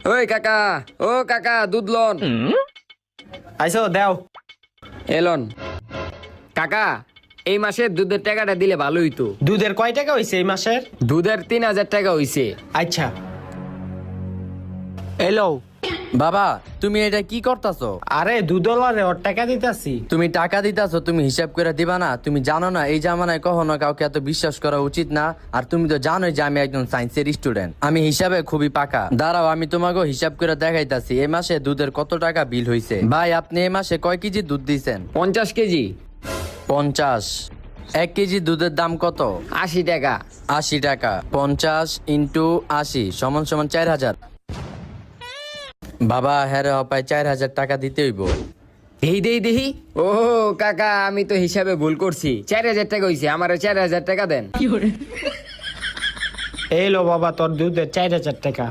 ওই কাকা, ও কাকা, দুধ লন। আইসো দেও। এলন কাকা, এই মাসে দুধের টাকাটা দিলে ভালো হইতো। দুধের কয় টাকা হইছে এই মাসের? দুধের 3,000 টাকা হইছে। আচ্ছা এলো। বাবা, তুমি এটা কি করতাছো? আরে দুধওয়ালারে ওর টাকা দিতাছি। তুমি টাকা দিতাছো, তুমি হিসাব করে দিবা না? তুমি জানো না এই জামানায় কখনো কাউকে এত বিশ্বাস করা উচিত না। আর তুমি তো জানোই যে আমি একজন সায়েন্সের স্টুডেন্ট, আমি হিসাবে খুবই পাকা। দাঁড়াও, আমি তোমাকে হিসাব করে দেখাইতাছি এই মাসে দুধের কত টাকা বিল হইছে। ভাই, আপনি এই মাসে কয় কেজি দুধ দিছেন? 50 কেজি। 50। 1 কেজি দুধের দাম কত? 80 টাকা। 80 টাকা। 50 ইন্টু 80 সমান সমান 4000। বাবা, হ্যাঁ রে, প্রায় 4000 টাকা দিতে হইব। দেহি। ও কাকা, আমি তো হিসাবে ভুল করছি। 4,000 টাকা হইছে, আমারে 4,000 টাকা দেন। এলো বাবা, তোর দুধের 4000 টাকা।